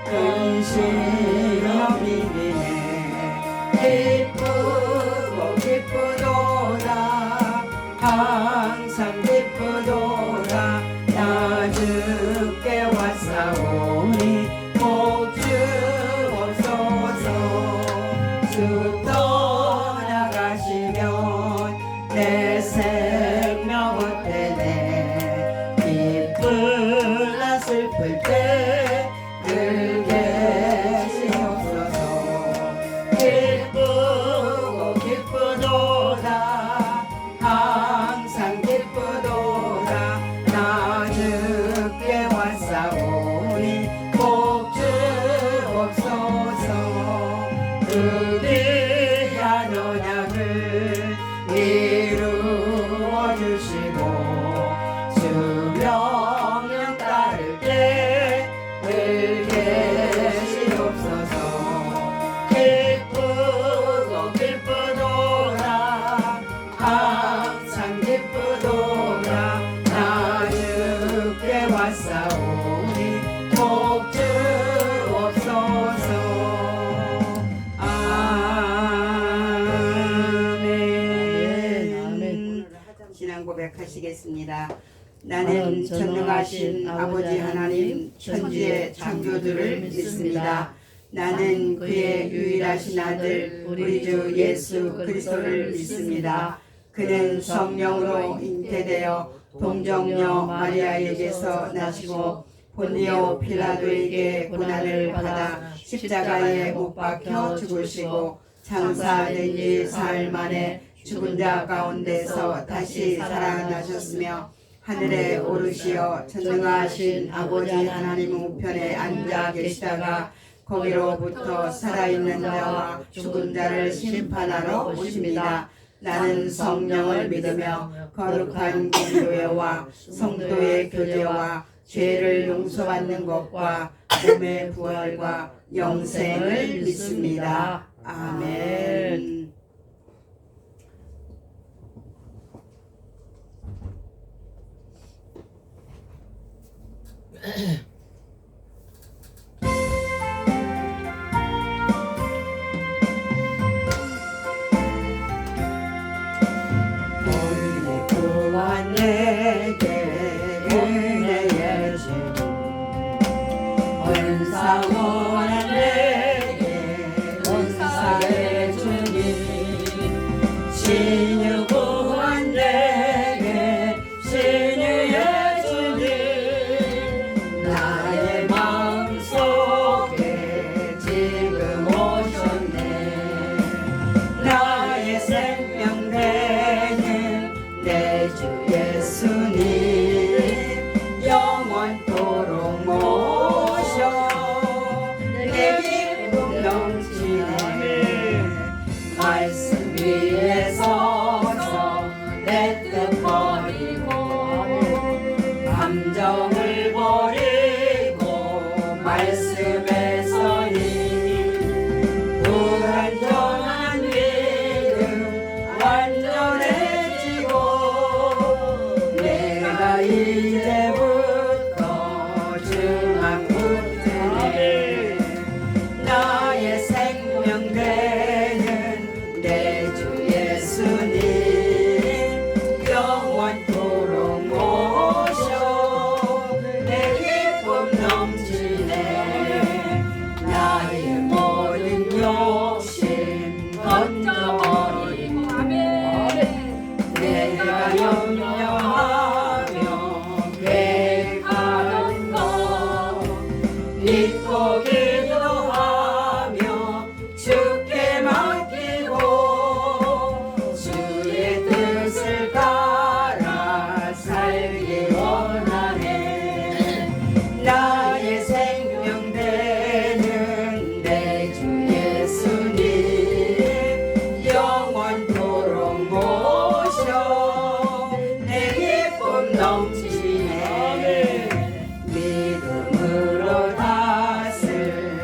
근심이 비네 기쁘고 기쁘도다 항상 기쁘도다 나 주께 왔사오니 복 주옵소서 주 떠나가시면 내 생명 헛되네 기쁘나 슬플 때 늘 계시옵소서 기쁘고 기쁘도다 항상 기쁘도다 나 주께 왔사오니 복 주옵소서 위대한 언약을 이루어 주시고 주 명령 따를 때 늘 계시옵소서 기쁘고 기쁘도다 항상 기쁘도다 나 주께 왔사오니 복 주옵소서 아멘. 신앙 고백하시겠습니다. 나는 전능하신 아버지 하나님 천지의 창조주를 믿습니다. 나는 그의 유일하신 아들 우리 주 예수 그리스도를 믿습니다. 그는 성령으로 잉태되어 동정녀 마리아에게서 나시고 본디오 필라도에게 고난을 받아 십자가에 못 박혀 죽으시고 장사된 지 사흘 만에 죽은 자 가운데서 다시 살아나셨으며 하늘에 오르시어 전능하신 아버지 하나님 우편에 앉아 계시다가 거기로부터 살아있는 자와 죽은 자를 심판하러 오십니다. 나는 성령을 믿으며 거룩한 공교회와 성도의 교제와 죄를 용서받는 것과 몸의 부활과 영생을 믿습니다. 아멘. 오늘 구원 내게 은혜의 주 은사원한 내게 은사의 주님 신유 구원 내게 신유의 주님 나의 마음속에 지금 오셨네 나의 생명 되는 내 주 예수님 영원토록 모셔 내 기쁨 넘치네 말씀 위에 서서 내 뜻 버리고 감정을 버리고 말씀에 서니 불완전한 믿음 완전해지고 내가 이제부터 중앙 붙드네 나의 생명 되는 내 주 예수님 영원토록 모셔 내 기쁨 넘치네 나의 모든 욕심 던져버리고 내가 염려하며 계획하는 것 믿고 기도하며 주께 맡기고 주의 뜻을 따라 살기 원하네 나의 생명 되는 내 주 예수님 영원토록 모셔 내 기쁨 넘치네 믿음으로 다스릴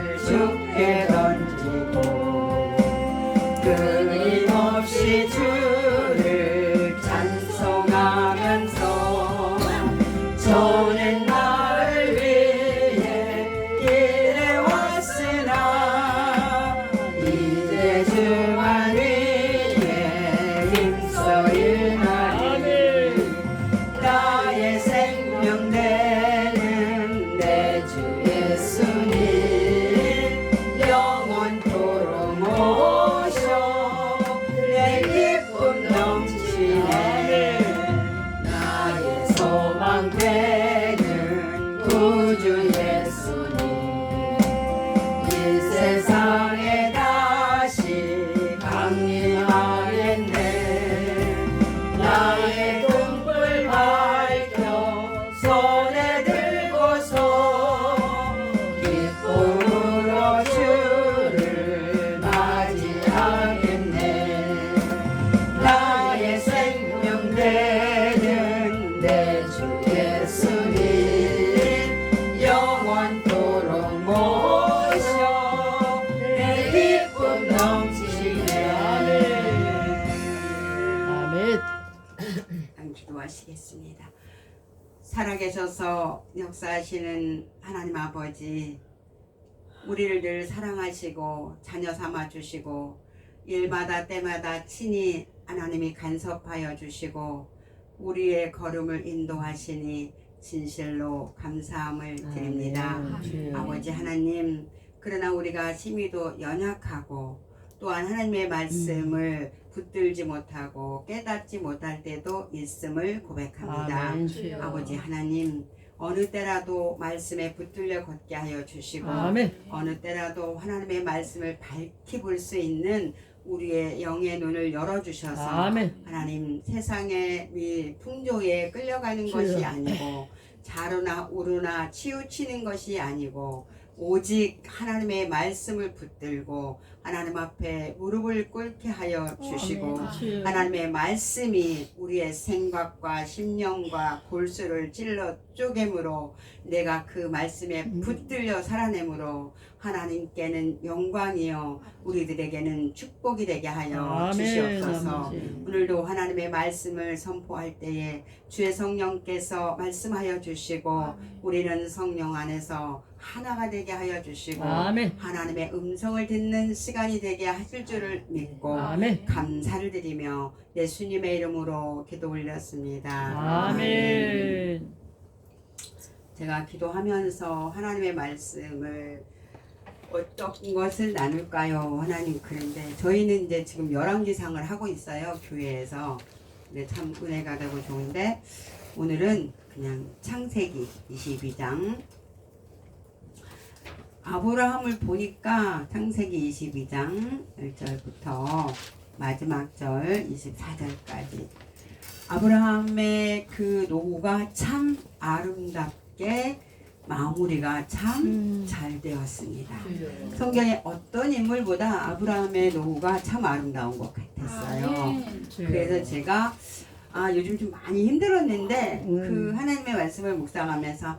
오셔서 역사하시는 하나님 아버지, 우리를 늘 사랑하시고 자녀 삼아 주시고 일마다 때마다 친히 하나님이 간섭하여 주시고 우리의 걸음을 인도하시니 진실로 감사함을 드립니다. 아버지 하나님, 그러나 우리가 심히도 연약하고 또한 하나님의 말씀을 붙들지 못하고 깨닫지 못할 때도 있음을 고백합니다. 아버지 하나님, 어느 때라도 말씀에 붙들려 걷게 하여 주시고 어느 때라도 하나님의 말씀을 밝히 볼 수 있는 우리의 영의 눈을 열어주셔서 하나님, 세상의 풍조에 끌려가는 것이 아니고 자루나 우루나 치우치는 것이 아니고 오직 하나님의 말씀을 붙들고 하나님 앞에 무릎을 꿇게 하여 주시고 하나님의 말씀이 우리의 생각과 심령과 골수를 찔러 쪼개므로 내가 그 말씀에 붙들려 살아내므로 하나님께는 영광이요 우리들에게는 축복이 되게 하여 주시옵소서. 오늘도 하나님의 말씀을 선포할 때에 주의 성령께서 말씀하여 주시고 우리는 성령 안에서 하나가 되게 하여 주시고 하나님의 음성을 듣는 시간이 되게 하실 줄을 믿고 감사를 드리며 예수님의 이름으로 기도 올렸습니다. 아멘. 제가 기도하면서 하나님의 말씀을 어떤 것을 나눌까요? 하나님, 그런데 저희는 이제 지금 열왕기상을 하고 있어요, 교회에서. 근데 참 은혜가 되고 좋은데 오늘은 그냥 창세기 22장 아브라함을 보니까 창세기 22장 1절부터 마지막 절 24절까지 아브라함의 그 노후가 참 아름답게 마무리가 참 잘 되었습니다. 성경에 어떤 인물보다 아브라함의 노후가 참 아름다운 것 같았어요. 그래서 제가 요즘 좀 많이 힘들었는데 그 하나님의 말씀을 묵상하면서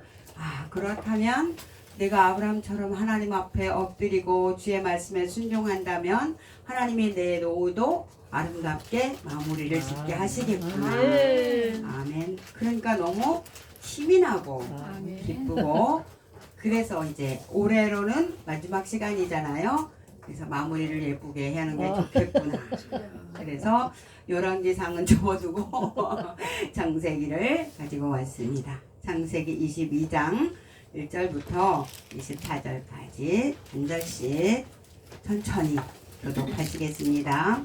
그렇다면 내가 아브라함처럼 하나님 앞에 엎드리고 주의 말씀에 순종한다면 하나님이 내 노후도 아름답게 마무리를 짓게 하시겠구나. 아멘. 그러니까 너무 힘이 나고 기쁘고 그래서 이제 올해로는 마지막 시간이잖아요. 그래서 마무리를 예쁘게 하는 게 좋겠구나. 그래서 열왕기상은 접어두고 창세기를 가지고 왔습니다. 창세기 22장 1절부터 24절까지 한 절씩 천천히 교독하시겠습니다.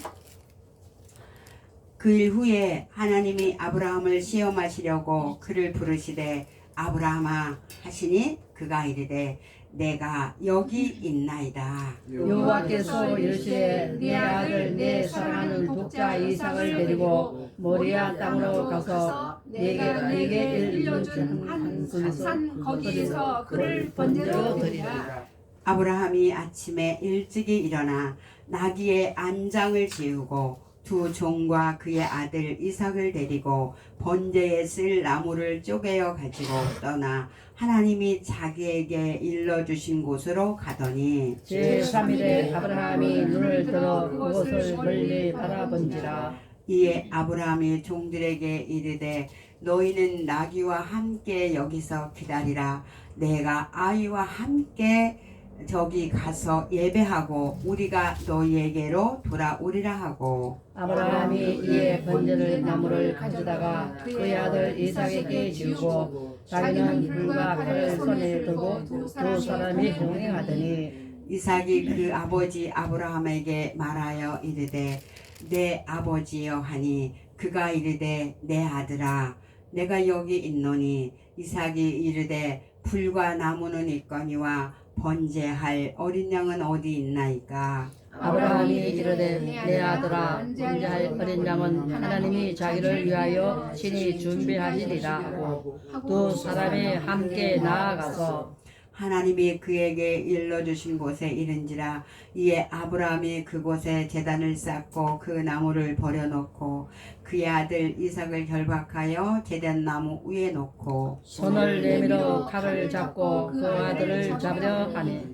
그 일 후에 하나님이 아브라함을 시험하시려고 그를 부르시되 아브라함아 하시니 그가 이르되 내가 여기 있나이다. 여호와께서 이르시되 네 아들 내 사랑하는 독자 이삭을 데리고 모리아 땅으로 가서 내게 일러준 산 거기에서 그를 번제로 드리라. 아브라함이 아침에 일찍이 일어나 나귀의 안장을 지우고 두 종과 그의 아들 이삭을 데리고 번제에 쓸 나무를 쪼개어 가지고 떠나 하나님이 자기에게 일러주신 곳으로 가더니 제3일에 아브라함이 눈을 들어 그곳을 멀리 바라본지라. 이에 아브라함이 종들에게 이르되 너희는 나귀와 함께 여기서 기다리라. 내가 아이와 함께 저기 가서 예배하고 우리가 너희에게로 돌아오리라 하고 아브라함이 이에 번제를 나무를 가져다가 그의 아들 이삭에게 지우고 자기는 불과 칼을 손에 들고 두 사람이 동행하더니 이삭이 그 아버지 아브라함에게 말하여 이르되 내 아버지여 하니 그가 이르되 내 아들아 내가 여기 있노니 이삭이 이르되 불과 나무는 있거니와 번제할 어린 양은 어디 있나이까. 아브라함이 이르되 내 아들아 번제할 어린 양은 하나님이 자기를 위하여 친히 준비하시리라 하고 두 사람이 함께 나아가서 하나님이 그에게 일러주신 곳에 이른지라. 이에 아브라함이 그곳에 제단을 쌓고 그 나무를 버려놓고 그의 아들 이삭을 결박하여 제단 나무 위에 놓고 손을 내밀어 칼을 잡고 그 아들을 잡으려 하니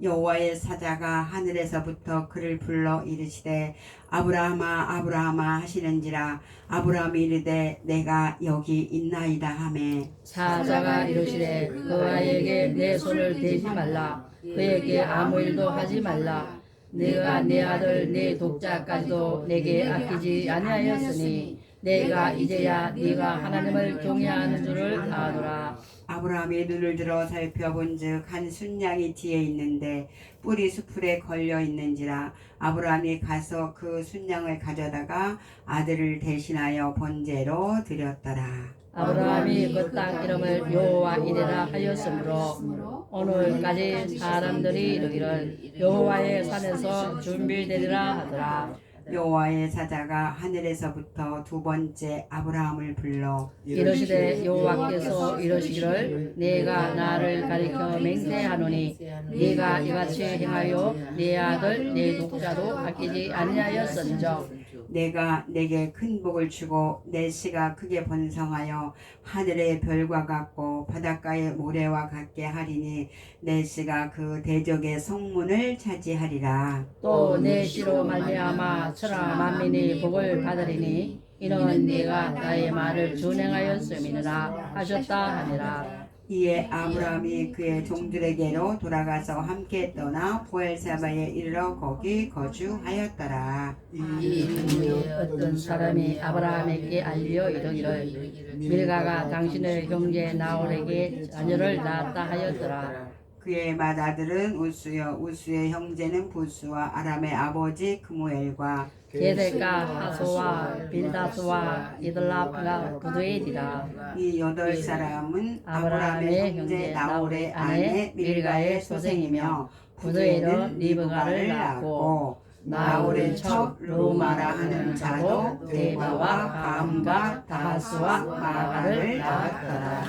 여호와의 사자가 하늘에서부터 그를 불러 이르시되 아브라함아 아브라함아 하시는지라 아브라함이 이르되 내가 여기 있나이다 하매 사자가 이르시되 그 아이에게 내 손을 대지 말라 그에게 아무 일도 하지 말라 내가 내 아들 내 독자까지도 내게 아끼지 아니하였으니 내가 이제야 네가 하나님을 경외하는 줄을 아노라. 아브라함이 눈을 들어 살펴본즉 한 순양이 뒤에 있는데 뿔이 수풀에 걸려 있는지라 아브라함이 가서 그 순양을 가져다가 아들을 대신하여 번제로 드렸더라. 아브라함이 그 땅 이름을 여호와 이레라 하였으므로 오늘까지 사람들이 이르기를 여호와의 산에서 준비되리라 하더라. 여호와의 사자가 하늘에서부터 두 번째 아브라함을 불러 이르시되 여호와께서 이르시기를 내가 나를 가리켜 맹세하노니 네가 이같이 행하여 네 아들 내 독자도 아끼지 아니하였은즉 내가 내게 큰 복을 주고 내 씨가 크게 번성하여 하늘의 별과 같고 바닷가의 모래와 같게 하리니 내 씨가 그 대적의 성문을 차지하리라. 또 내 씨로 말미암아 천하 만민이 복을 받으리니 이는 네가 나의 말을 준행하였음이니라 하셨다 하니라. 이에 아브라함이 그의 종들에게로 돌아가서 함께 떠나 부엘사바에 이르러 거기 거주하였더라. 이 후에 어떤 사람이 아브라함에게 알려 이르기를 밀가가 당신의 형제 나홀에게 자녀를 낳았다 하였더라. 그의 맏아들은 우스요 우스의 형제는 부스와 아람의 아버지 그무엘과 게델과 하소와 빌다스와 이들라프가 부두엘이라. 이 8사람은 아브라함의 아브라함의 형제 나홀의 아내 밀가의 소생이며 부두엘은 리브가를 낳고 나홀의 척 루마라 하는 자도 데바와 감과 다하스와 마가를 낳았더라.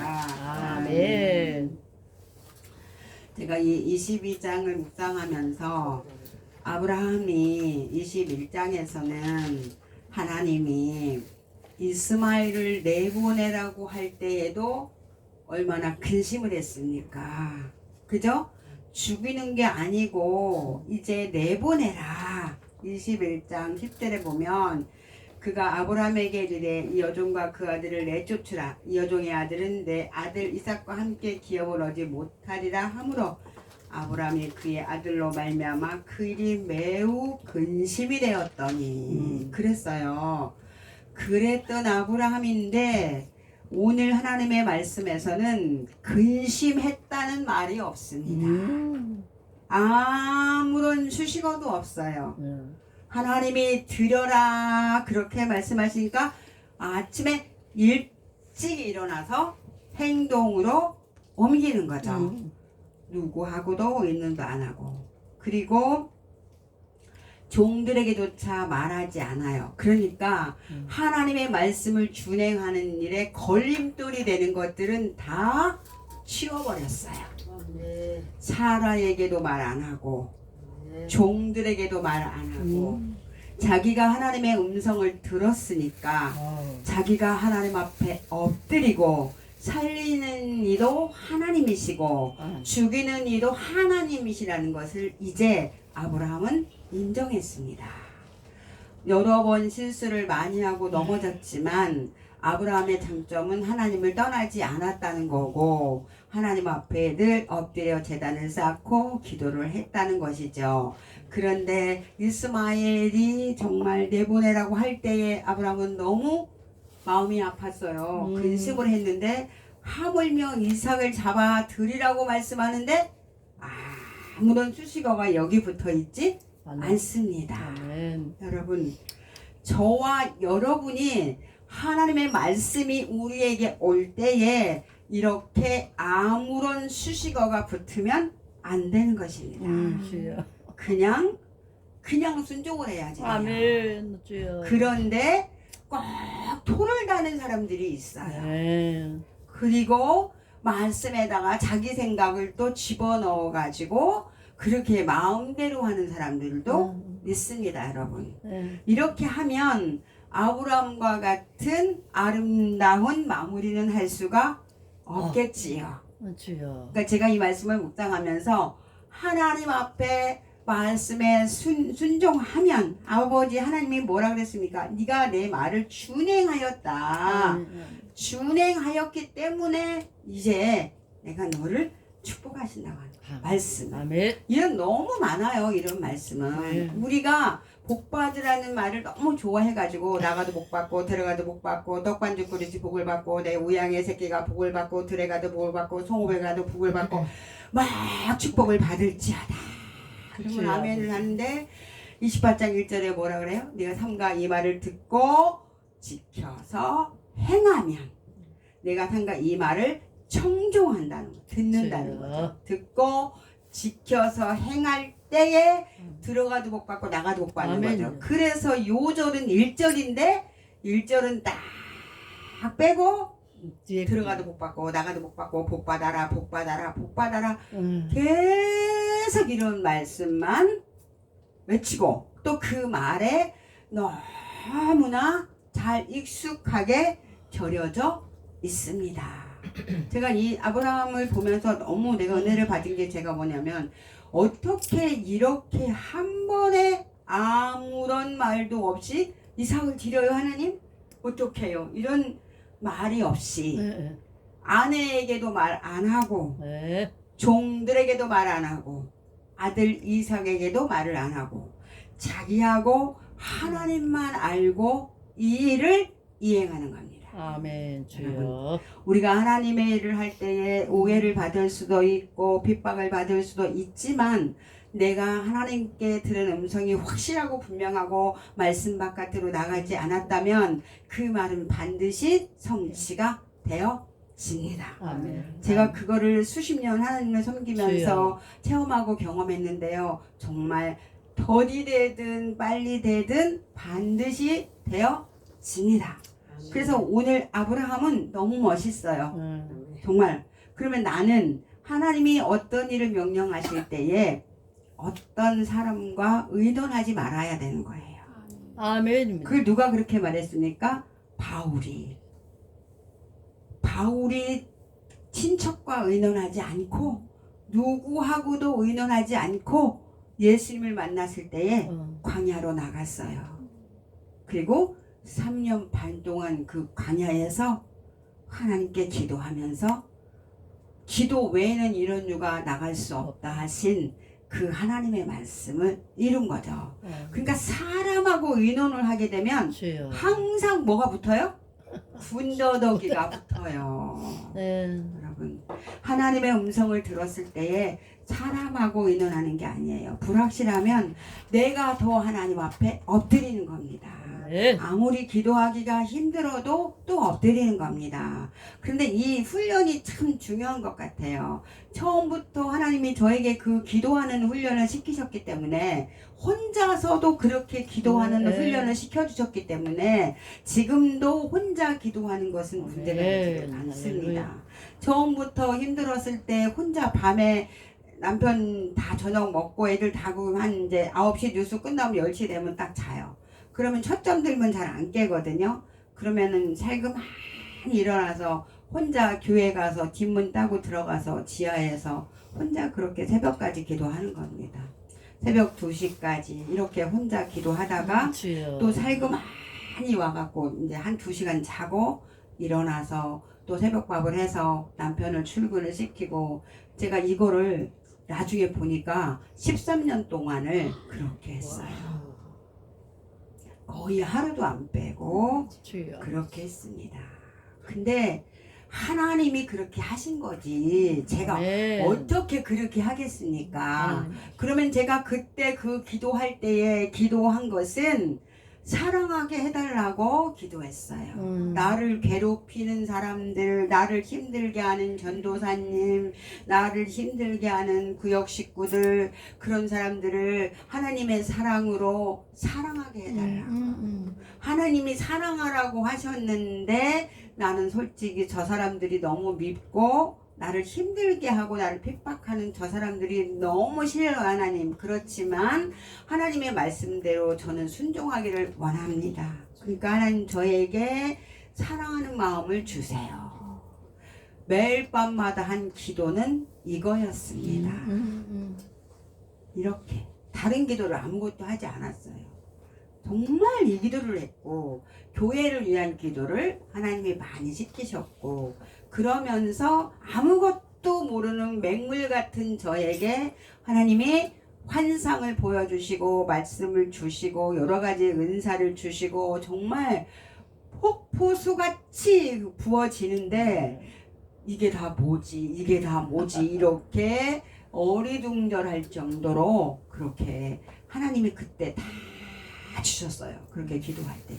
아멘. 제가 이 22장을 묵상하면서 아브라함이 21장에서는 하나님이 이스마엘을 내보내라고 할 때에도 얼마나 근심을 했습니까? 그죠? 죽이는 게 아니고 이제 내보내라. 21장 10절에 보면 그가 아브라함에게 이르되 이 여종과 그 아들을 내쫓으라. 이 여종의 아들은 내 아들 이삭과 함께 기업을 얻지 못하리라 하므로 아브라함이 그의 아들로 말미암아 그 일이 매우 근심이 되었더니 그랬어요. 그랬던 아브라함인데 오늘 하나님의 말씀에서는 근심했다는 말이 없습니다. 아무런 수식어도 없어요. 하나님이 드려라 그렇게 말씀하시니까 아침에 일찍 일어나서 행동으로 옮기는 거죠. 누구하고도 의논도 안 하고 그리고 종들에게조차 말하지 않아요. 그러니까 하나님의 말씀을 준행하는 일에 걸림돌이 되는 것들은 다 치워버렸어요. 사라에게도 말 안 하고 종들에게도 말 안 하고 자기가 하나님의 음성을 들었으니까 자기가 하나님 앞에 엎드리고 살리는 이도 하나님이시고 죽이는 이도 하나님이시라는 것을 이제 아브라함은 인정했습니다. 여러 번 실수를 많이 하고 넘어졌지만 아브라함의 장점은 하나님을 떠나지 않았다는 거고 하나님 앞에 늘 엎드려 제단을 쌓고 기도를 했다는 것이죠. 그런데 이스마엘이 정말 내보내라고 할 때에 아브라함은 너무 마음이 아팠어요. 근심을 했는데 하물며 이삭을 잡아 드리라고 말씀하는데 아무런 수식어가 여기 붙어 있지 않습니다. 여러분, 저와 여러분이 하나님의 말씀이 우리에게 올 때에 이렇게 아무런 수식어가 붙으면 안 되는 것입니다. 그냥 순종을 해야지. 아멘. 주여. 그런데 꼭 토를 다는 사람들이 있어요. 그리고 말씀에다가 자기 생각을 또 집어넣어 가지고 그렇게 마음대로 하는 사람들도 있습니다, 여러분. 이렇게 하면 아브라함과 같은 아름다운 마무리는 할 수가 없겠지요. 주여. 그러니까 제가 이 말씀을 묵상하면서 하나님 앞에 말씀에 순종하면 아버지 하나님이 뭐라 그랬습니까? 네가 내 말을 준행하였다. 준행하였기 때문에 이제 내가 너를 축복하신다고 하는 말씀. 아멘. 이런 너무 많아요. 이런 말씀은 우리가 복 받으라는 말을 너무 좋아해가지고 나가도 복 받고 들어가도 복 받고 떡반죽 그릇이 복을 받고 내 우양의 새끼가 복을 받고 들에 가도 복을 받고 송호에 가도 복을 받고 막 축복을 받을지어다. 그러면 아멘을 하는데 28장 1절에 뭐라 그래요? 네가 삼가 이 말을 듣고 지켜서 행하면 내가 삼가 이 말을 청종한다는 거, 듣는다는 거죠. 듣고 지켜서 행할 때에 들어가도 복 받고 나가도 복 받는 아멘. 거죠. 그래서 요절은 1절인데 1절은 딱 빼고 들어가도 복 받고 나가도 복 받고 복 받아라 복 받아라 복 받아라 계속 이런 말씀만 외치고 또 그 말에 너무나 잘 익숙하게 절여져 있습니다. 제가 이 아브라함을 보면서 너무 내가 은혜를 받은 게 제가 뭐냐면 어떻게 이렇게 한 번에 아무런 말도 없이 이삭을 드려요 하나님? 어떻게 해요? 이런 말이 없이 아내에게도 말 안 하고 종들에게도 말 안 하고 아들 이삭에게도 말을 안 하고 자기하고 하나님만 알고 이 일을 이행하는 겁니다. 아멘. 주여. 우리가 하나님의 일을 할 때에 오해를 받을 수도 있고 핍박을 받을 수도 있지만 내가 하나님께 들은 음성이 확실하고 분명하고 말씀 바깥으로 나가지 않았다면 그 말은 반드시 성취가 되어집니다. 아멘. 제가 그거를 수십 년 하나님을 섬기면서 체험하고 경험했는데요. 정말 더디 되든 빨리 되든 반드시 되어집니다. 그래서 오늘 아브라함은 너무 멋있어요. 정말. 그러면 나는 하나님이 어떤 일을 명령하실 때에 어떤 사람과 의논하지 말아야 되는 거예요. 아멘. 그걸 누가 그렇게 말했습니까? 바울이 친척과 의논하지 않고 누구하고도 의논하지 않고 예수님을 만났을 때에 광야로 나갔어요. 그리고 3년 반 동안 그 광야에서 하나님께 기도하면서 기도 외에는 이런 유가 나갈 수 없다 하신 그 하나님의 말씀을 이룬 거죠. 그러니까 사람하고 의논을 하게 되면 항상 뭐가 붙어요? 군더더기가 붙어요. 여러분 하나님의 음성을 들었을 때에 사람하고 의논하는 게 아니에요. 불확실하면 내가 더 하나님 앞에 엎드리는 겁니다. 아무리 기도하기가 힘들어도 또 엎드리는 겁니다. 그런데 이 훈련이 참 중요한 것 같아요. 처음부터 하나님이 저에게 그 기도하는 훈련을 시키셨기 때문에 혼자서도 그렇게 기도하는 훈련을 시켜주셨기 때문에 지금도 혼자 기도하는 것은 문제가 되지 않습니다. 처음부터 힘들었을 때 혼자 밤에 남편 다 저녁 먹고 애들 다고 한 이제 9시 뉴스 끝나면 10시 되면 딱 자요. 그러면 첫잠 들면 잘 안 깨거든요. 그러면은 살금하니 일어나서 혼자 교회 가서 뒷문 따고 들어가서 지하에서 혼자 그렇게 새벽까지 기도하는 겁니다. 새벽 2시까지 이렇게 혼자 기도하다가 또 살금하니 와갖고 이제 한 2시간 자고 일어나서 또 새벽밥을 해서 남편을 출근을 시키고 제가 이거를 나중에 보니까 13년 동안을 그렇게 했어요. 거의 하루도 안 빼고 그렇게 했습니다. 근데 하나님이 그렇게 하신 거지 제가 어떻게 그렇게 하겠습니까? 그러면 제가 그때 그 기도할 때에 기도한 것은 사랑하게 해달라고 기도했어요. 나를 괴롭히는 사람들, 나를 힘들게 하는 전도사님, 나를 힘들게 하는 구역 식구들, 그런 사람들을 하나님의 사랑으로 사랑하게 해달라고. 하나님이 사랑하라고 하셨는데 나는 솔직히 저 사람들이 너무 밉고 나를 힘들게 하고 나를 핍박하는 저 사람들이 너무 싫어요. 하나님. 그렇지만 하나님의 말씀대로 저는 순종하기를 원합니다. 그러니까 하나님 저에게 사랑하는 마음을 주세요. 매일 밤마다 한 기도는 이거였습니다. 이렇게 다른 기도를 아무것도 하지 않았어요. 정말 이 기도를 했고 교회를 위한 기도를 하나님이 많이 시키셨고, 그러면서 아무것도 모르는 맹물 같은 저에게 하나님이 환상을 보여주시고 말씀을 주시고 여러 가지 은사를 주시고 정말 폭포수같이 부어지는데 이게 다 뭐지 이게 다 뭐지 이렇게 어리둥절할 정도로 그렇게 하나님이 그때 다 주셨어요. 그렇게 기도할 때.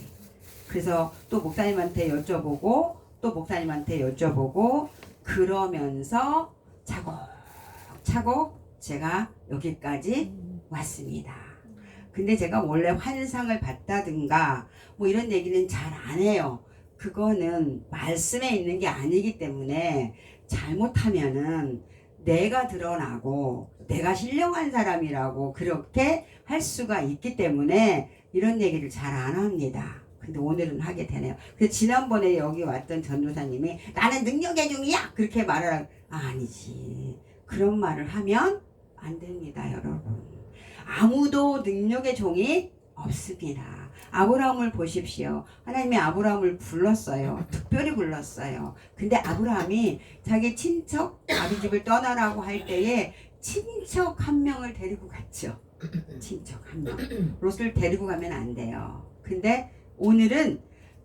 그래서 또 목사님한테 여쭤보고 또 목사님한테 여쭤보고 그러면서 차곡차곡 제가 여기까지 왔습니다. 근데 제가 원래 환상을 봤다든가 뭐 이런 얘기는 잘 안 해요. 그거는 말씀에 있는 게 아니기 때문에 잘못하면은 내가 드러나고 내가 신령한 사람이라고 그렇게 할 수가 있기 때문에 이런 얘기를 잘 안 합니다. 근데 오늘은 하게 되네요. 그래서 지난번에 여기 왔던 전도사님이 나는 능력의 종이야 그렇게 말하라고. 아니지. 그런 말을 하면 안 됩니다, 여러분. 아무도 능력의 종이 없습니다. 아브라함을 보십시오. 하나님이 아브라함을 불렀어요. 특별히 불렀어요. 근데 아브라함이 자기 친척 아비집을 떠나라고 할 때에 친척 한 명을 데리고 갔죠. 친척 한 명. 롯을 데리고 가면 안 돼요. 근데 오늘은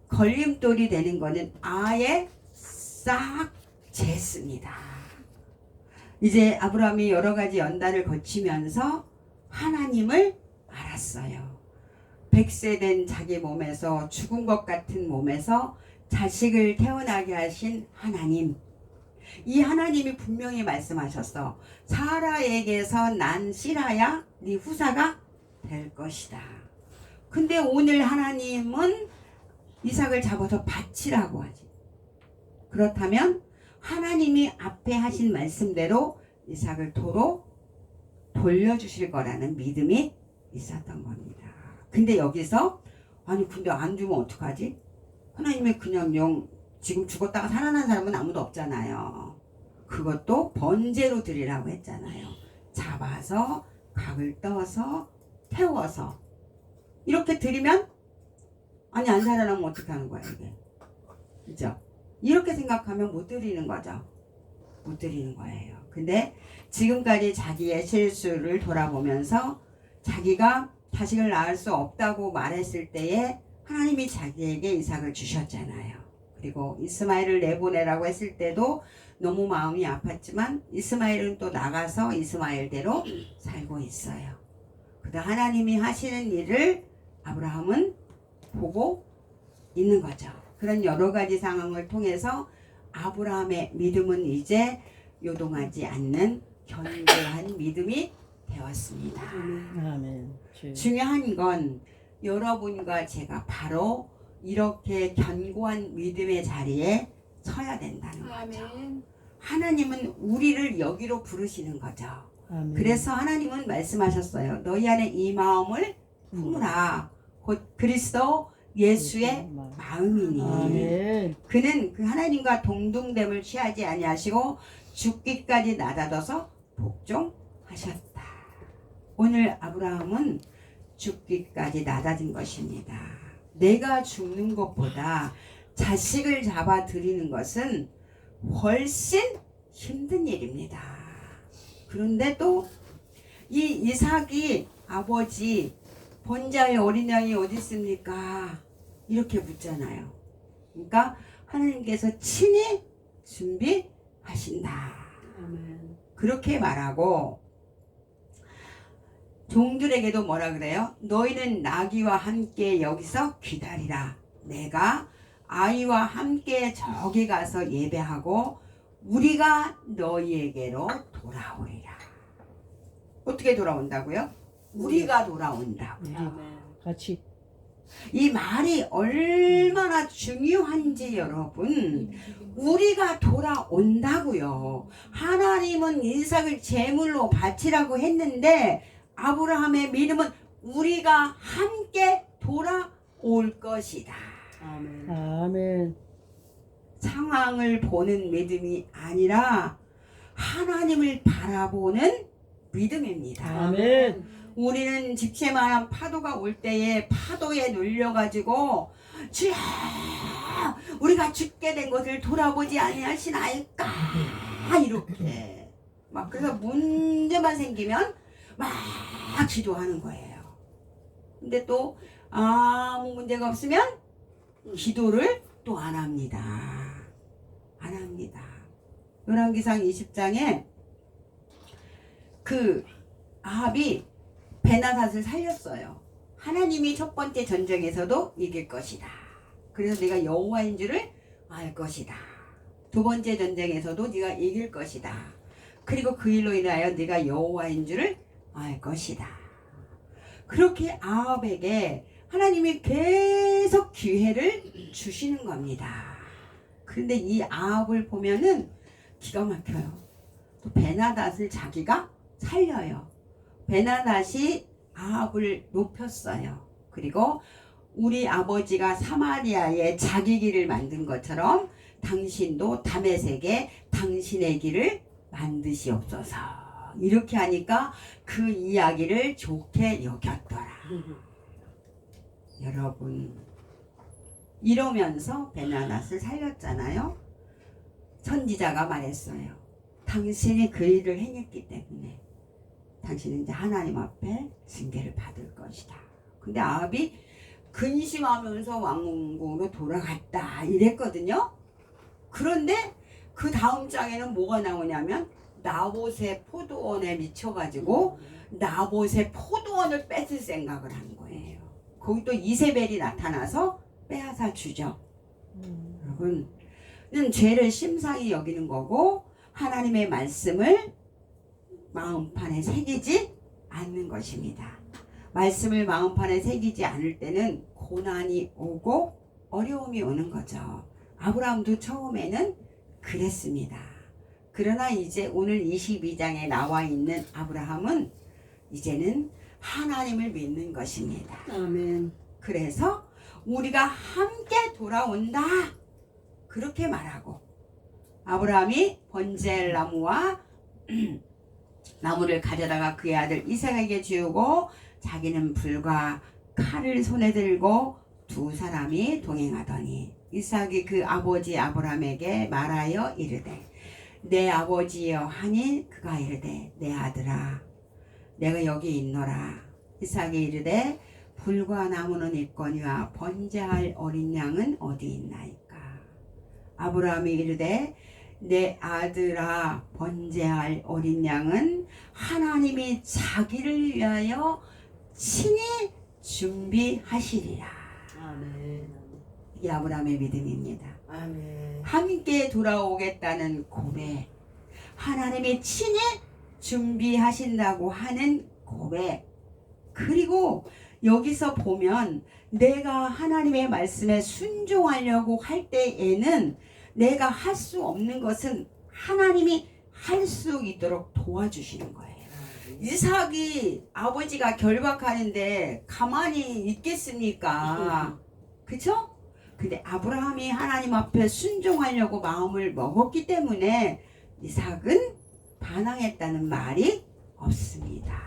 걸림돌이 되는 거는 아예 싹 쟀습니다. 이제 아브라함이 여러 가지 연단을 거치면서 하나님을 알았어요. 100세 된 자기 몸에서 죽은 것 같은 몸에서 자식을 태어나게 하신 하나님. 이 하나님이 분명히 말씀하셨어. 사라에게서 난 씨라야 네 후사가 될 것이다. 근데 오늘 하나님은 이삭을 잡아서 바치라고 하지. 그렇다면 하나님이 앞에 하신 말씀대로 이삭을 도로 돌려주실 거라는 믿음이 있었던 겁니다. 근데 여기서 아니 근데 안 주면 어떡하지? 하나님이 그냥 지금 죽었다가 살아난 사람은 아무도 없잖아요. 그것도 번제로 드리라고 했잖아요. 잡아서 각을 떠서 태워서 이렇게 드리면 아니 안 살아나면 어떻게 하는 거야 이게. 그죠? 이렇게 생각하면 못 드리는 거죠. 못 드리는 거예요. 근데 지금까지 자기의 실수를 돌아보면서 자기가 자식을 낳을 수 없다고 말했을 때에 하나님이 자기에게 이삭을 주셨잖아요. 그리고 이스마엘을 내보내라고 했을 때도 너무 마음이 아팠지만 이스마엘은 또 나가서 이스마엘대로 살고 있어요. 그런데 하나님이 하시는 일을 아브라함은 보고 있는 거죠. 그런 여러 가지 상황을 통해서 아브라함의 믿음은 이제 요동하지 않는 견고한 믿음이 되었습니다. 아멘. 중요한 건 여러분과 제가 바로 이렇게 견고한 믿음의 자리에 서야 된다는 거죠. 하나님은 우리를 여기로 부르시는 거죠. 아멘. 그래서 하나님은 말씀하셨어요. 너희 안에 이 마음을 품으라. 곧 그리스도 예수의 마음이니. 아멘. 그는 그 하나님과 동등됨을 취하지 아니하시고 죽기까지 나다둬서 복종하셨다. 오늘 아브라함은 죽기까지 나다진 것입니다. 내가 죽는 것보다 자식을 잡아 드리는 것은 훨씬 힘든 일입니다. 그런데 또 이 이삭이 아버지 본자의 어린 양이 어디 있습니까? 이렇게 묻잖아요. 그러니까 하나님께서 친히 준비하신다. 그렇게 말하고 종들에게도 뭐라 그래요? 너희는 나귀와 함께 여기서 기다리라. 내가 아이와 함께 저기 가서 예배하고 우리가 너희에게로 돌아오리라. 어떻게 돌아온다고요? 우리가 돌아온다고요. 같이. 이 말이 얼마나 중요한지 여러분, 우리가 돌아온다고요. 하나님은 이삭을 제물로 바치라고 했는데 아브라함의 믿음은 우리가 함께 돌아올 것이다. 아멘. 아멘. 상황을 보는 믿음이 아니라 하나님을 바라보는 믿음입니다. 아멘. 우리는 집채만한 파도가 올 때에 파도에 눌려가지고 주여 우리가 죽게 된 것을 돌아보지 아니하시나이까 이렇게 막 그래서 문제만 생기면 막 기도하는 거예요. 근데 또 아무 문제가 없으면 기도를 또 안 합니다. 안 합니다. 열왕기상 20장에 그 아합이 베나닷을 살렸어요. 하나님이 첫 번째 전쟁에서도 이길 것이다. 그래서 네가 여호와인 줄을 알 것이다. 두 번째 전쟁에서도 네가 이길 것이다. 그리고 그 일로 인하여 네가 여호와인 줄을 알 것이다. 그렇게 아합에게 하나님이 계속 기회를 주시는 겁니다. 그런데 이 아합을 보면은 기가 막혀요. 또 베나닷을 자기가 살려요. 베나닷이 아합을 높였어요. 그리고 우리 아버지가 사마리아에 자기 길을 만든 것처럼 당신도 다메섹에 당신의 길을 만드시옵소서. 이렇게 하니까 그 이야기를 좋게 여겼더라. 여러분 이러면서 베나닷을 살렸잖아요. 선지자가 말했어요. 당신이 그 일을 행했기 때문에 당신은 이제 하나님 앞에 징계를 받을 것이다. 근데 아합이 근심하면서 왕궁으로 돌아갔다 이랬거든요. 그런데 그 다음 장에는 뭐가 나오냐면 나봇의 포도원에 미쳐가지고 나봇의 포도원을 뺏을 생각을 한 거예요. 거기 또 이세벨이 나타나서 빼앗아 주죠. 여러분 죄를 심상히 여기는 거고 하나님의 말씀을 마음판에 새기지 않는 것입니다. 말씀을 마음판에 새기지 않을 때는 고난이 오고 어려움이 오는 거죠. 아브라함도 처음에는 그랬습니다. 그러나 이제 오늘 22장에 나와 있는 아브라함은 이제는 하나님을 믿는 것입니다. 아멘. 그래서 우리가 함께 돌아온다 그렇게 말하고 아브라함이 번제할 나무와 나무를 가져다가 그의 아들 이삭에게 주고 자기는 불과 칼을 손에 들고 두 사람이 동행하더니 이삭이 그 아버지 아브라함에게 말하여 이르되 내 아버지여 하니 그가 이르되 내 아들아 내가 여기 있노라. 이삭이 이르되 불과 나무는 있거니와 번제할 어린 양은 어디 있나이까. 아브라함이 이르되 내 아들아 번제할 어린 양은 하나님이 자기를 위하여 친히 준비하시리라. 아멘. 이 아브라함의 믿음입니다. 아멘. 함께 돌아오겠다는 고백, 하나님이 친히 준비하신다고 하는 고백, 그리고 여기서 보면 내가 하나님의 말씀에 순종하려고 할 때에는 내가 할 수 없는 것은 하나님이 할 수 있도록 도와주시는 거예요. 이삭이 아버지가 결박하는데 가만히 있겠습니까? 그쵸? 근데 아브라함이 하나님 앞에 순종하려고 마음을 먹었기 때문에 이삭은 반항했다는 말이 없습니다.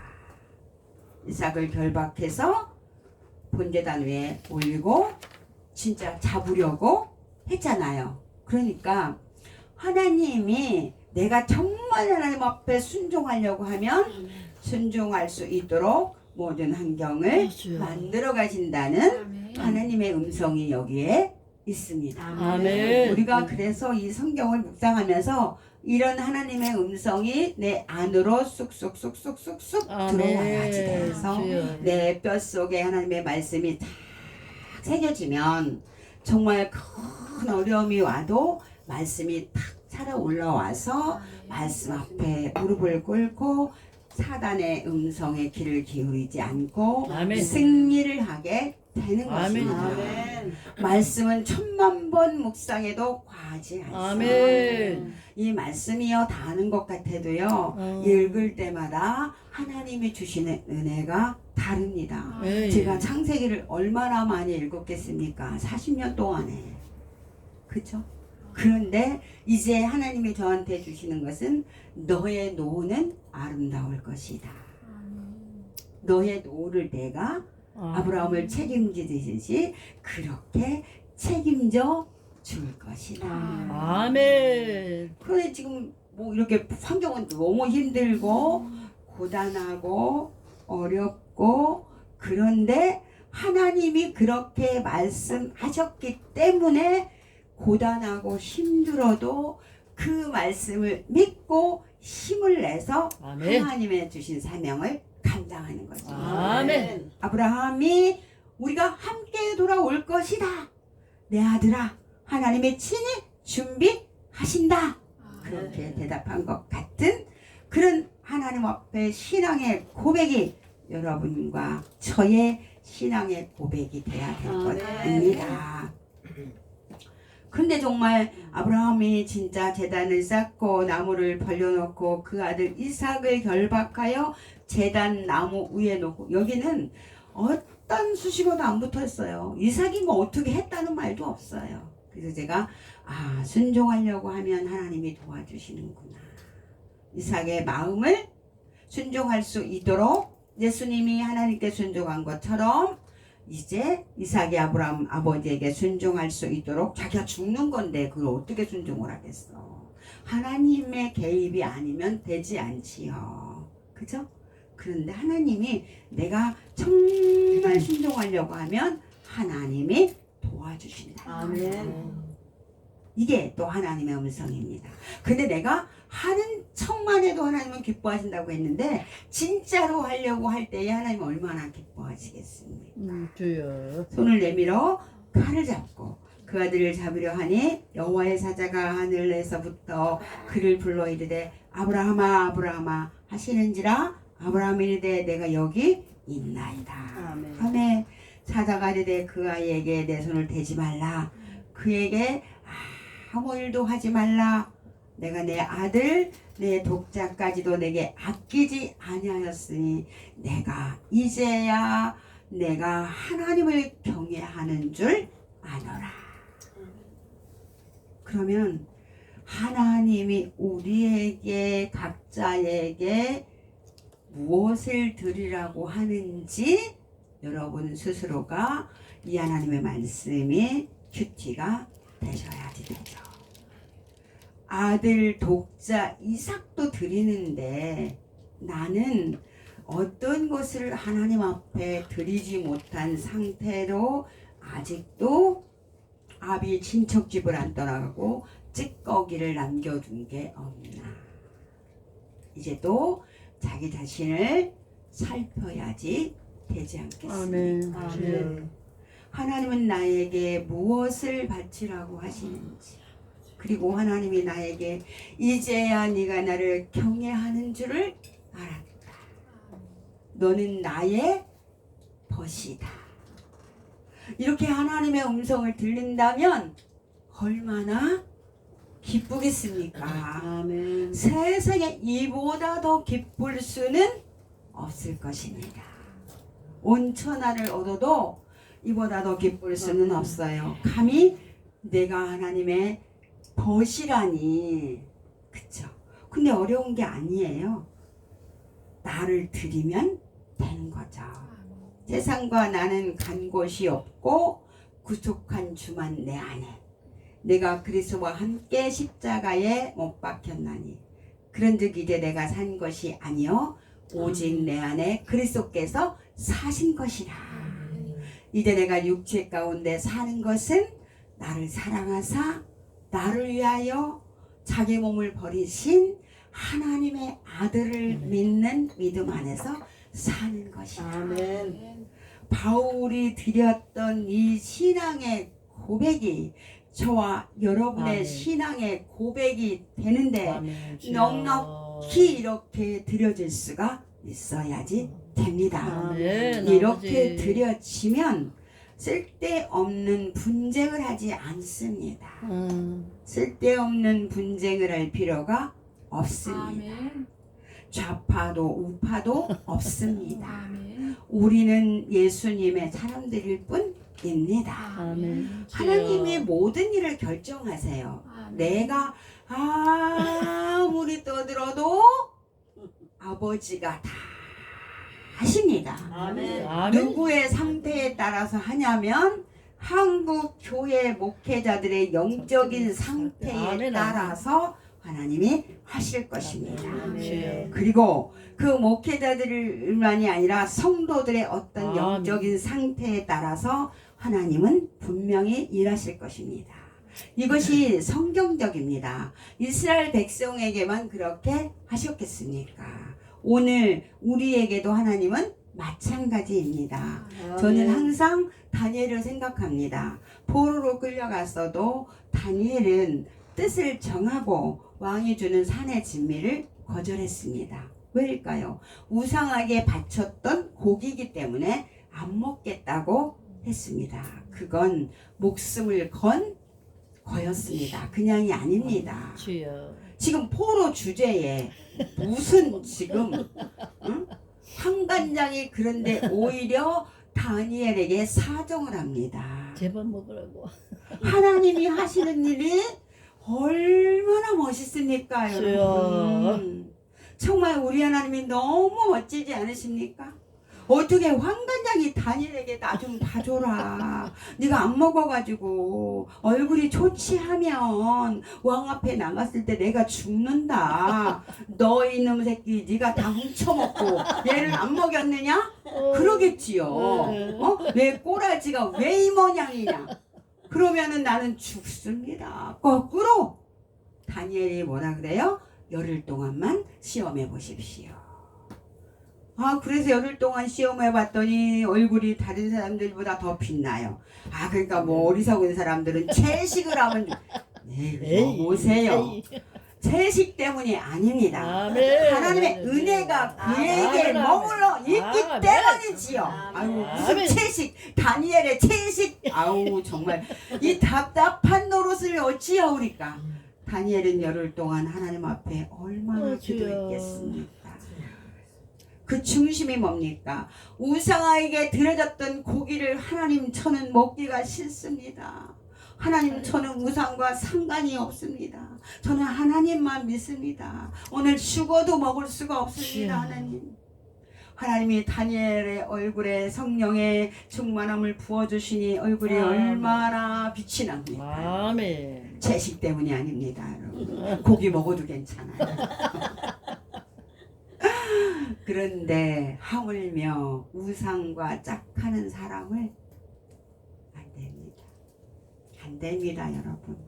이삭을 결박해서 번제단 위에 올리고 진짜 잡으려고 했잖아요. 그러니까 하나님이 내가 정말 하나님 앞에 순종하려고 하면 순종할 수 있도록 모든 환경을 만들어 가신다는 하나님의 음성이 여기에 있습니다. 아멘. 우리가 그래서 이 성경을 묵상하면서 이런 하나님의 음성이 내 안으로 쑥쑥쑥쑥쑥쑥 들어와야지 돼서 내 뼛속에 하나님의 말씀이 딱 새겨지면 정말 큰 어려움이 와도 말씀이 탁 살아 올라와서 말씀 앞에 무릎을 꿇고 사단의 음성에 귀를 기울이지 않고 아멘. 승리를 하게 되는 아멘. 것입니다. 아멘. 말씀은 10,000번 묵상해도 과하지 않습니다. 아멘. 이 말씀이요 다 아는 것 같아도요 읽을 때마다 하나님이 주시는 은혜가 다릅니다. 예, 예. 제가 창세기를 얼마나 많이 읽었겠습니까? 40년 동안에. 그쵸? 그런데 이제 하나님이 저한테 주시는 것은 너의 노는 아름다울 것이다. 너의 노를 내가 아브라함을 책임지듯이 그렇게 책임져 줄 것이다. 아멘. 그런데 지금 뭐 이렇게 환경은 너무 힘들고 고단하고 어렵고 그런데 하나님이 그렇게 말씀하셨기 때문에 고단하고 힘들어도 그 말씀을 믿고 힘을 내서 아멘. 하나님의 주신 사명을 감당하는 거죠. 아멘. 아브라함이 우리가 함께 돌아올 것이다. 내 아들아, 하나님의 친히 준비하신다. 그렇게 대답한 것 같은 그런 하나님 앞에 신앙의 고백이 여러분과 저의 신앙의 고백이 돼야 될 것입니다. 근데 정말 아브라함이 진짜 제단을 쌓고 나무를 벌려놓고 그 아들 이삭을 결박하여 제단 나무 위에 놓고 여기는 어떤 수식어도 안 붙었어요. 이삭이 뭐 어떻게 했다는 말도 없어요. 그래서 제가 순종하려고 하면 하나님이 도와주시는구나. 이삭의 마음을 순종할 수 있도록 예수님이 하나님께 순종한 것처럼 이제 이삭이 아브라함 아버지에게 순종할 수 있도록 자기가 죽는 건데 그걸 어떻게 순종을 하겠어. 하나님의 개입이 아니면 되지 않지요. 그죠? 그런데 하나님이 내가 정말 순종하려고 하면 하나님이 도와주신다. 아멘. 이게 또 하나님의 음성입니다. 근데 내가 하는 척만 해도 하나님은 기뻐하신다고 했는데 진짜로 하려고 할 때에 하나님은 얼마나 기뻐하시겠습니까? 주여. 손을 내밀어 칼을 잡고 그 아들을 잡으려 하니 여호와의 사자가 하늘에서부터 그를 불러 이르되 아브라함아 아브라함아 하시는지라 아브라함이 이르되 내가 여기 있나이다. 아멘. 아멘. 사자가 이르되 그 아이에게 내 손을 대지 말라. 그에게 아무 일도 하지 말라. 내가 내 아들 내 독자까지도 내게 아끼지 아니하였으니 내가 이제야 내가 하나님을 경외하는 줄 아노라. 그러면 하나님이 우리에게 각자에게 무엇을 드리라고 하는지 여러분 스스로가 이 하나님의 말씀이 큐티가 되셔야지 되죠. 아들 독자 이삭도 드리는데 나는 어떤 것을 하나님 앞에 드리지 못한 상태로 아직도 아비 친척 집을 안 떠나가고 찌꺼기를 남겨둔 게 없나. 이제 또 자기 자신을 살펴야지 되지 않겠습니까? 아멘. 아멘. 하나님은 나에게 무엇을 바치라고 하시는지 그리고 하나님이 나에게 이제야 네가 나를 경외하는 줄을 알았다. 너는 나의 벗이다. 이렇게 하나님의 음성을 들린다면 얼마나 기쁘겠습니까? 아멘. 세상에 이보다 더 기쁠 수는 없을 것입니다. 온 천하를 얻어도 이보다 더 기쁠 수는 없어요. 감히 내가 하나님의 벗이라니. 그쵸? 근데 어려운 게 아니에요. 나를 드리면 되는 거죠. 세상과 나는 간 곳이 없고 구속한 주만 내 안에. 내가 그리스도와 함께 십자가에 못 박혔나니 그런즉 이제 내가 산 것이 아니요 오직 내 안에 그리스도께서 사신 것이라. 이제 내가 육체 가운데 사는 것은 나를 사랑하사 나를 위하여 자기 몸을 버리신 하나님의 아들을 믿는 믿음 안에서 사는 것이다. 아멘. 바울이 드렸던 이 신앙의 고백이 저와 여러분의 아멘. 신앙의 고백이 되는데 아멘. 주여. 넉넉히 이렇게 드려질 수가 있어야지 됩니다. 아멘. 이렇게 아버지. 드려지면 쓸데없는 분쟁을 하지 않습니다. 쓸데없는 분쟁을 할 필요가 없습니다. 아멘. 좌파도 우파도 없습니다. 아멘. 우리는 예수님의 사람들일 뿐입니다. 아멘. 하나님이 주여. 모든 일을 결정하세요. 내가 아무리 떠들어도 아버지가 다 하십니다. 아멘. 아멘. 누구의 상태에 따라서 하냐면 한국 교회 목회자들의 영적인 상태에 아멘. 따라서 하나님이 하실 것입니다. 주여. 그리고 그 목회자들만이 아니라 성도들의 어떤 아멘. 영적인 상태에 따라서 하나님은 분명히 일하실 것입니다. 이것이 성경적입니다. 이스라엘 백성에게만 그렇게 하셨겠습니까? 오늘 우리에게도 하나님은 마찬가지입니다. 저는 항상 다니엘을 생각합니다. 포로로 끌려갔어도 다니엘은 뜻을 정하고 왕이 주는 산의 진미를 거절했습니다. 왜일까요? 우상하게 바쳤던 고기이기 때문에 안 먹겠다고 했습니다. 그건 목숨을 건 거였습니다. 그냥이 아닙니다. 주여. 지금 포로 주제에 무슨 지금 응? 황관장이 그런데 오히려 다니엘에게 사정을 합니다. 제발 먹으라고. 하나님이 하시는 일이 얼마나 멋있습니까, 주여. 여러분? 정말 우리 하나님이 너무 멋지지 않으십니까? 어떻게 황관장이 다니엘에게 나 좀 봐줘라. 네가 안 먹어가지고 얼굴이 초췌하면 왕 앞에 나갔을 때 내가 죽는다. 너 이놈 새끼 네가 다 훔쳐먹고 얘를 안 먹였느냐? 그러겠지요. 왜 꼬라지가 왜 이 모양이냐? 그러면은 나는 죽습니다. 거꾸로 다니엘이 뭐라 그래요? 열흘 동안만 시험해 보십시오. 그래서 열흘 동안 시험해 봤더니 얼굴이 다른 사람들보다 더 빛나요. 그러니까 뭐 어리석은 사람들은 채식을 하면 보세요. 채식 때문이 아닙니다. 아멘. 하나님의 은혜가 그에게 아멘. 머물러 있기 아멘. 때문이지요. 아멘. 무슨 아멘. 채식, 다니엘의 채식. 정말 이 답답한 노릇을 어찌하오리까. 다니엘은 열흘 동안 하나님 앞에 얼마나 주여. 기도했겠습니까? 그 중심이 뭡니까? 우상에게 드려졌던 고기를 하나님 저는 먹기가 싫습니다. 하나님 저는 우상과 상관이 없습니다. 저는 하나님만 믿습니다. 오늘 죽어도 먹을 수가 없습니다. 하나님. 하나님이 다니엘의 얼굴에 성령의 충만함을 부어주시니 얼굴이 얼마나 빛이 납니까? 아멘. 채식 때문이 아닙니다. 여러분. 고기 먹어도 괜찮아요. 그런데 하물며 우상과 짝하는 사람을 안 됩니다. 안 됩니다, 여러분.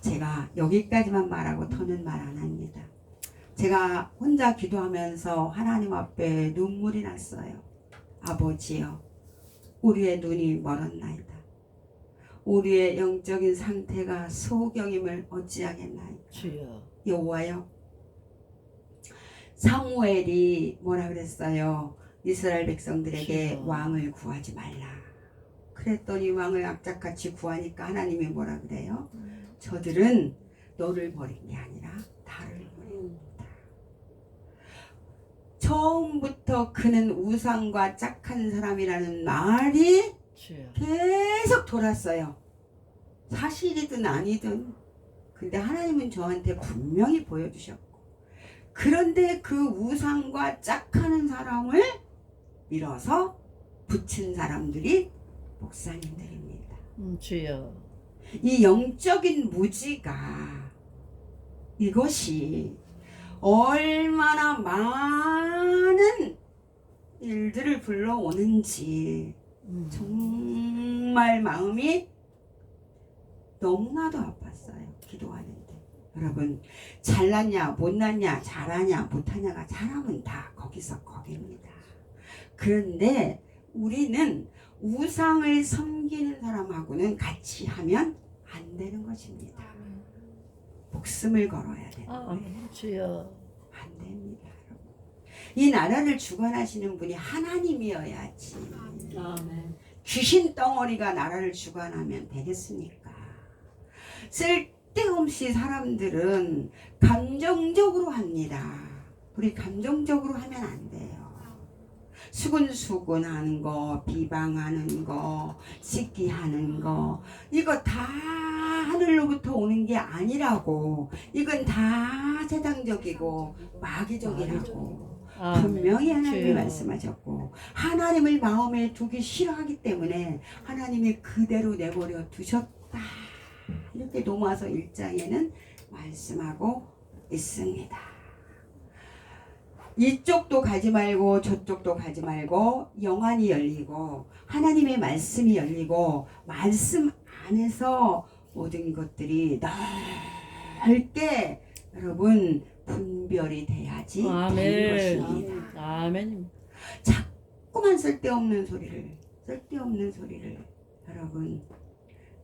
제가 여기까지만 말하고 더는 말 안 합니다. 제가 혼자 기도하면서 하나님 앞에 눈물이 났어요. 아버지여, 우리의 눈이 멀었나이다. 우리의 영적인 상태가 소경임을 어찌하겠나이까. 주여. 여호와여, 사무엘이 뭐라 그랬어요? 이스라엘 백성들에게 주여. 왕을 구하지 말라. 그랬더니 왕을 악착같이 구하니까 하나님이 뭐라 그래요? 저들은 너를 버린 게 아니라 나를 버린다. 처음부터 그는 우상과 짝한 사람이라는 말이 주여. 계속 돌았어요. 사실이든 아니든. 근데 하나님은 저한테 분명히 보여주셨고, 그런데 그 우상과 짝하는 사람을 밀어서 붙인 사람들이 목사님들입니다. 주여. 이 영적인 무지가 이것이 얼마나 많은 일들을 불러오는지 정말 마음이 너무나도 아팠어요. 기도하는데. 여러분, 잘났냐 못났냐 잘하냐 못하냐가 사람은 다 거기서 거기입니다. 그런데 우리는 우상을 섬기는 사람하고는 같이 하면 안 되는 것입니다. 목숨을 걸어야 되는 거예요. 주여. 안 됩니다. 여러분. 이 나라를 주관하시는 분이 하나님이어야지. 아멘. 귀신 덩어리가 나라를 주관하면 되겠습니까? 쓸데없이 사람들은 감정적으로 합니다. 우리 감정적으로 하면 안 돼요. 수근수근하는 거, 비방하는 거, 시기하는 거, 이거 다 하늘로부터 오는 게 아니라고. 이건 다 세상적이고 마귀적이라고. 분명히 하나님이 주여. 말씀하셨고, 하나님을 마음에 두기 싫어하기 때문에 하나님이 그대로 내버려 두셨다. 이렇게 로마서 1장에는 말씀하고 있습니다. 이쪽도 가지 말고 저쪽도 가지 말고 영안이 열리고 하나님의 말씀이 열리고 말씀 안에서 모든 것들이 넓게 여러분 분별이 돼야지 되는 아멘. 것입니다. 아멘. 자꾸만 쓸데없는 소리를 여러분,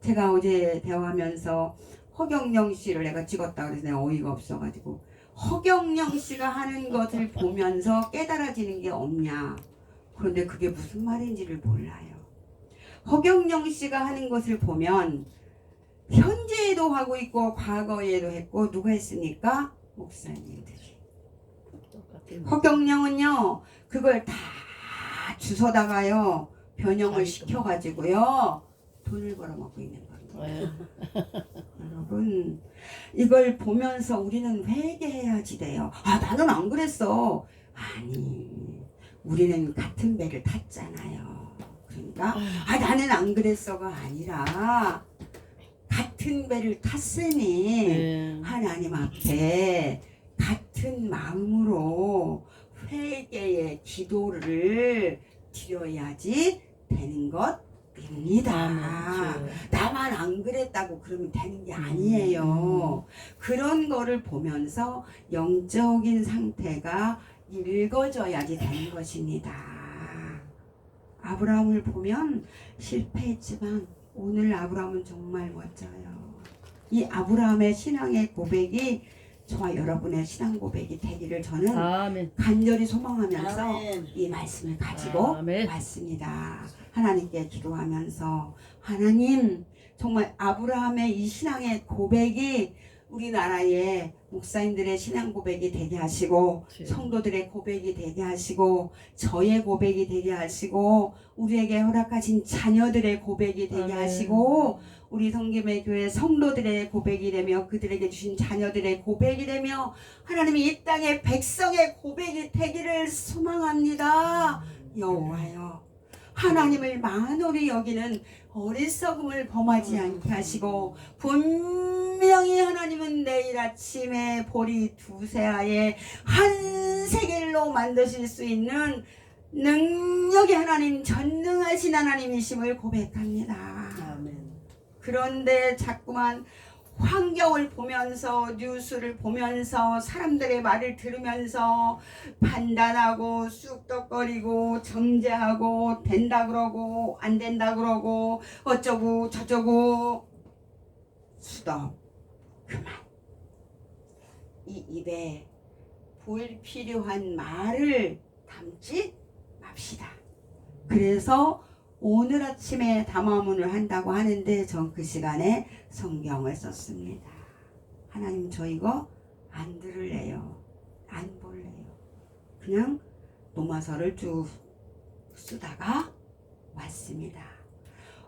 제가 어제 대화하면서 허경영 씨를 내가 찍었다 그래서 내가 어이가 없어가지고, 허경영 씨가 하는 것을 보면서 깨달아지는 게 없냐. 그런데 그게 무슨 말인지를 몰라요. 허경영 씨가 하는 것을 보면 현재에도 하고 있고 과거에도 했고, 누가 했습니까? 목사님들이. 허경영은요 그걸 다 주워다가요 변형을 시켜가지고요 돈을 벌어먹고 있는 겁니다. 여러분, 이걸 보면서 우리는 회개해야지 돼요. 아, 나는 안 그랬어. 아니, 우리는 같은 배를 탔잖아요. 그러니까 아, 나는 안 그랬어가 아니라 같은 배를 탔으니 네. 하나님 앞에 같은 마음으로 회개의 기도를 드려야지 되는 것입니다. 나만 안 그랬다고 그러면 되는 게 아니에요. 그런 거를 보면서 영적인 상태가 읽어져야지 되는 것입니다. 아브라함을 보면 실패했지만 오늘 아브라함은 정말 멋져요. 이 아브라함의 신앙의 고백이 저와 여러분의 신앙 고백이 되기를 저는 아멘. 간절히 소망하면서 아멘. 이 말씀을 가지고 아멘. 왔습니다. 하나님께 기도하면서, 하나님, 정말 아브라함의 이 신앙의 고백이 우리나라의 목사님들의 신앙 고백이 되게 하시고, 성도들의 고백이 되게 하시고, 저의 고백이 되게 하시고, 우리에게 허락하신 자녀들의 고백이 되게 아멘. 하시고, 우리 성김의 교회 성도들의 고백이 되며 그들에게 주신 자녀들의 고백이 되며 하나님이 이 땅의 백성의 고백이 되기를 소망합니다. 여호와여, 하나님을 만홀히 여기는 어리석음을 범하지 않게 하시고, 분명히 하나님은 내일 아침에 보리 두세아에 한 세겔로 만드실 수 있는 능력의 하나님, 전능하신 하나님이심을 고백합니다. 아멘. 그런데 자꾸만 환경을 보면서, 뉴스를 보면서, 사람들의 말을 들으면서 판단하고 쑥덕거리고 정죄하고, 된다 그러고 안 된다 그러고 어쩌고 저쩌고, 수덕 그만. 이 입에 불필요한 말을 담지 맙시다. 그래서 오늘 아침에 담화문을 한다고 하는데 전 그 시간에 성경을 썼습니다. 하나님, 저 이거 안 들을래요. 안 볼래요. 그냥 로마서를 쭉 쓰다가 왔습니다.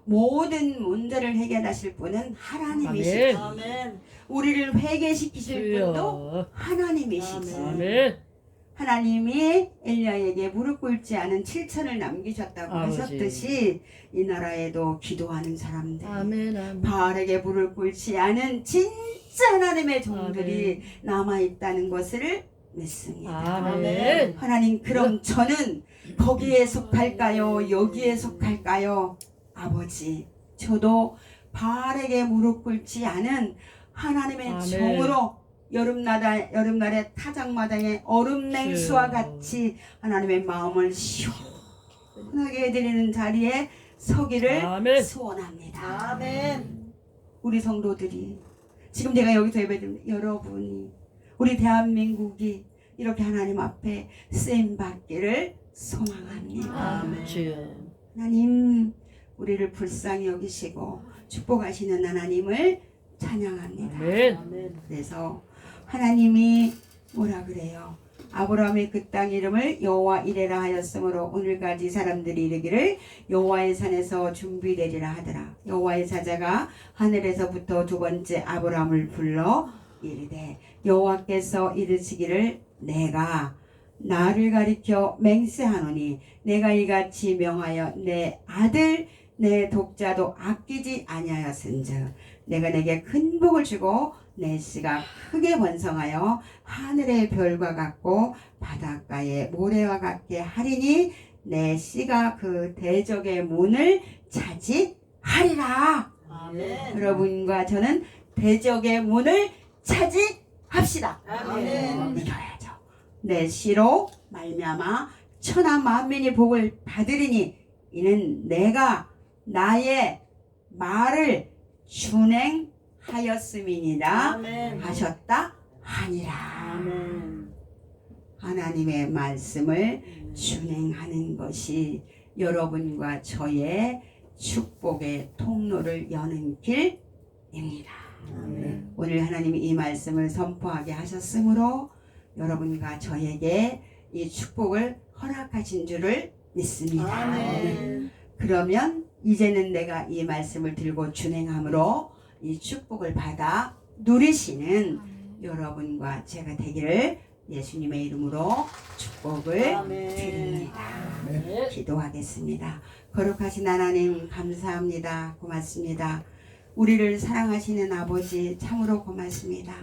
모든 문제를 해결하실 분은 하나님이시지, 아멘. 우리를 회개시키실 분도 하나님이시지. 아멘. 하나님이 엘리야에게 무릎 꿇지 않은 7천을 남기셨다고 아버지. 하셨듯이 이 나라에도 기도하는 사람들, 아멘. 아멘. 바알에게 무릎 꿇지 않은 진짜 하나님의 종들이 남아있다는 것을 믿습니다. 아멘. 하나님, 그럼 저는 거기에 속할까요? 여기에 속할까요? 아버지, 저도 바알에게 무릎 꿇지 않은 하나님의 아멘. 종으로 여름날의 타작마당의 얼음 냉수와 같이 하나님의 마음을 시원하게 해드리는 자리에 서기를 아멘. 소원합니다. 아멘. 우리 성도들이, 지금 내가 여기서 예배드리는 여러분이, 우리 대한민국이 이렇게 하나님 앞에 쓰임받기를 소망합니다. 아멘. 주여. 하나님, 우리를 불쌍히 여기시고 축복하시는 하나님을 찬양합니다. 아멘. 아멘. 그래서 하나님이 뭐라 그래요? 아브라함이 그 땅 이름을 여호와 이레라 하였으므로 오늘까지 사람들이 이르기를 여호와의 산에서 준비되리라 하더라. 여호와의 사자가 하늘에서부터 두 번째 아브라함을 불러 이르되 여호와께서 이르시기를 내가 나를 가리켜 맹세하노니 내가 이같이 명하여 내 아들 내 독자도 아끼지 아니하였은즉 내가 내게 큰 복을 주고 내 씨가 크게 번성하여 하늘의 별과 같고 바닷가의 모래와 같게 하리니 내 씨가 그 대적의 문을 차지하리라. 아멘. 여러분과 저는 대적의 문을 차지합시다. 아멘. 이겨야죠. 내 씨로 말미암아 천하 만민이 복을 받으리니 이는 내가 나의 말을 준행하였음이니라 아멘. 하셨다 하니라. 아멘. 하나님의 말씀을 준행하는 것이 여러분과 저의 축복의 통로를 여는 길입니다. 아멘. 오늘 하나님이 이 말씀을 선포하게 하셨으므로 여러분과 저에게 이 축복을 허락하신 줄을 믿습니다. 아멘. 그러면 이제는 내가 이 말씀을 들고 준행함으로 이 축복을 받아 누리시는 여러분과 제가 되기를 예수님의 이름으로 축복을 아멘. 드립니다. 기도하겠습니다. 거룩하신 하나님 감사합니다. 고맙습니다. 우리를 사랑하시는 아버지 참으로 고맙습니다.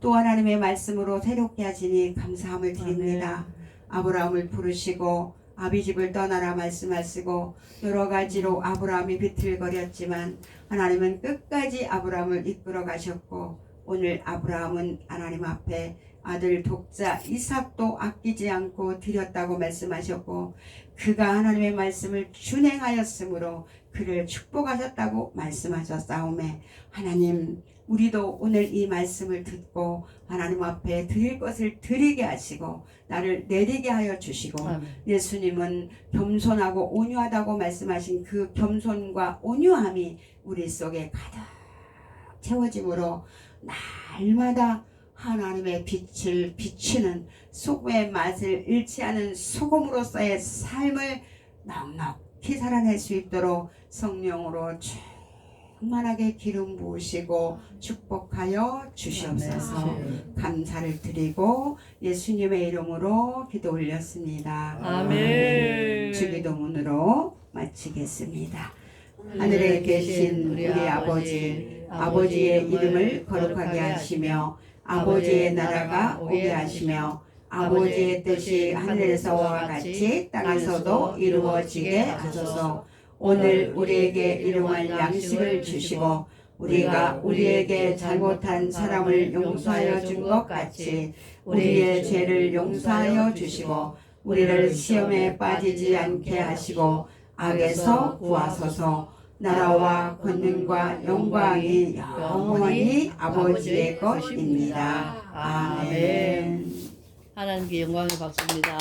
또 하나님의 말씀으로 새롭게 하시니 감사함을 드립니다. 아브라함을 부르시고 아비집을 떠나라 말씀하시고 여러 가지로 아브라함이 비틀거렸지만 하나님은 끝까지 아브라함을 이끌어 가셨고 오늘 아브라함은 하나님 앞에 아들 독자 이삭도 아끼지 않고 드렸다고 말씀하셨고 그가 하나님의 말씀을 준행하였으므로 그를 축복하셨다고 말씀하셨사오매 하나님 우리도 오늘 이 말씀을 듣고 하나님 앞에 드릴 것을 드리게 하시고 나를 내리게 하여 주시고 아멘. 예수님은 겸손하고 온유하다고 말씀하신 그 겸손과 온유함이 우리 속에 가득 채워짐으로 날마다 하나님의 빛을 비추는 소금의 맛을 잃지 않은 소금으로서의 삶을 넉넉히 살아낼 수 있도록 성령으로 충만하게 기름 부으시고 축복하여 주시옵소서. 아멘. 감사를 드리고 예수님의 이름으로 기도 올렸습니다. 아멘. 주기도문으로 마치겠습니다. 하늘에 계신 우리 아버지, 아버지의 이름을 거룩하게 하시며 아버지의 나라가 오게 하시며 아버지의 뜻이 하늘에서와 같이 땅에서도 이루어지게 하소서. 오늘 우리에게 일용할 양식을 주시고 우리가 우리에게 잘못한 사람을 용서하여 준 것 같이 우리의 죄를 용서하여 주시고 우리를 시험에 빠지지 않게 하시고 악에서 구하소서. 나라와 권능과 영광이 영원히 아버지의 것입니다. 아멘. 하나님께 영광의 박수입니다.